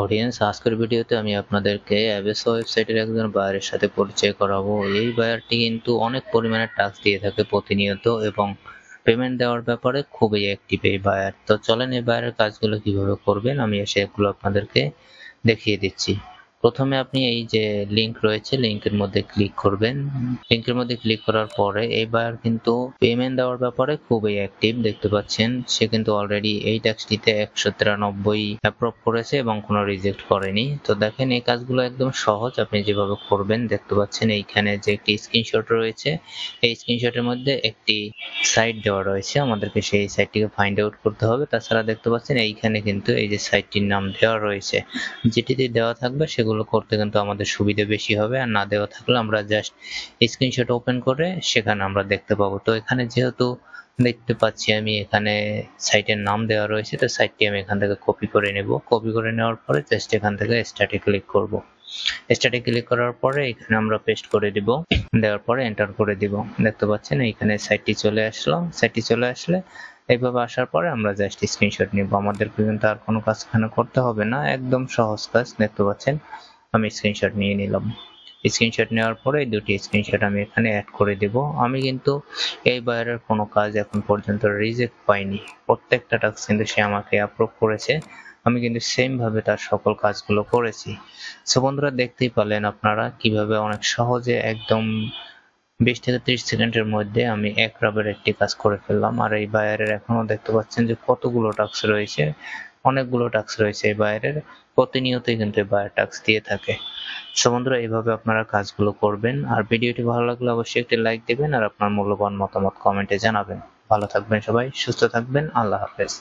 Audience, আজকের ভিডিওতে আমি আপনাদেরকে অ্যাবেসো ওয়েবসাইটের একজন বায়ারের সাথে পরিচয় করাবো। এই বায়ারটি কিন্তু অনেক পরিমাণে টাস্ক দিয়ে থাকে প্রতিনিয়ত এবং পেমেন্ট দেওয়ার ব্যাপারে খুবই অ্যাক্টিভ এই বায়ার। তো চলেন এই বায়ারের কাজগুলো কিভাবে করবেন আমি সেগুলো আপনাদেরকে দেখিয়ে দিচ্ছি। প্রথমে আপনি এই যে লিংক রয়েছে, লিংকের মধ্যে ক্লিক করবেন। লিংকের মধ্যে ক্লিক করার পরে এই বায়ার কিন্তু পেমেন্ট দেওয়ার ব্যাপারে খুবই অ্যাক্টিভ। দেখতে পাচ্ছেন সে কিন্তু অলরেডি এই ট্যাক্সটিতে 193 অ্যাপ্রুভ করেছে এবং কোনো রিজেক্ট করেনি। তো দেখেন এই কাজগুলো একদম সহজ, আপনি যেভাবে করবেন। দেখতে পাচ্ছেন এইখানে যে একটি স্ক্রিনশট রয়েছে, এই স্ক্রিনশটের মধ্যে একটি সাইট দেওয়া রয়েছে, আমাদেরকে সেই সাইটটিকে ফাইন্ড আউট করতে হবে। তাছাড়া দেখতে পাচ্ছেন এইখানে কিন্তু এই যে সাইটটির নাম দেওয়া রয়েছে, যেটিতে দেওয়া থাকবে সেগুলো করতে কিন্তু আমাদের সুবিধা বেশি হবে, আর না দেওয়া থাকলে আমরা জাস্ট স্ক্রিনশট ওপেন করে সেখানে আমরা দেখতে পাবো। তো এখানে যেহেতু দেখতে পাচ্ছি আমি এখানে সাইটের নাম দেওয়া রয়েছে, তো সাইটটি আমি এখান থেকে কপি করে নেব। কপি করে নেওয়ার পরে জাস্ট এখান থেকে স্টার্টে ক্লিক করব। স্টার্টে ক্লিক করার পরে এখানে আমরা পেস্ট করে দিব, দেওয়ার পরে এন্টার করে দিব। দেখতে পাচ্ছেন এখানে সাইটটি চলে আসলো। সাইটটি চলে আসলে এইভাবে আসার পরে আমরা জাস্ট স্ক্রিনশট নিব। আমাদেরকে কিন্তু আর কোনো কাজ এখানে করতে হবে না, একদম সহজ কাজ। দেখতে পাচ্ছেন আমি স্ক্রিনশট নিয়ে নিলাম। স্ক্রিনশট নেওয়ার পরে এই দুটি স্ক্রিনশট আমি এখানে অ্যাড করে দেব। আমি কিন্তু এই বায়ারের কোনো কাজ এখন পর্যন্ত রিজেক্ট পাইনি, প্রত্যেকটা টাস্ক কিন্তু সে আমাকে অ্যাপ্রুভ করেছে। আমি কিন্তু সেম ভাবে তার সকল কাজগুলো করেছি। সো বন্ধুরা, দেখতেই পারলেন আপনারা কিভাবে অনেক সহজে একদম 20 থেকে 30 সেকেন্ডের মধ্যে আমি এক রাবের একটি কাজ করে ফেললাম। আর এই বায়ারের এখনো দেখতে পাচ্ছেন যে কতগুলো টাস্ক রয়েছে, অনেকগুলো টাস্ক রয়েছে এই বায়ারের। প্রতিনিয়তই কিন্তু এই বায়ার টাস্ক দিয়ে থাকে। সো বন্ধুরা, এইভাবে আপনারা কাজগুলো করবেন। আর ভিডিওটি ভালো লাগলে অবশ্যই একটি লাইক দিবেন আর আপনার মূল্যবান মতামত কমেন্টে জানাবেন। ভালো থাকবেন সবাই, সুস্থ থাকবেন, আল্লাহ হাফেজ।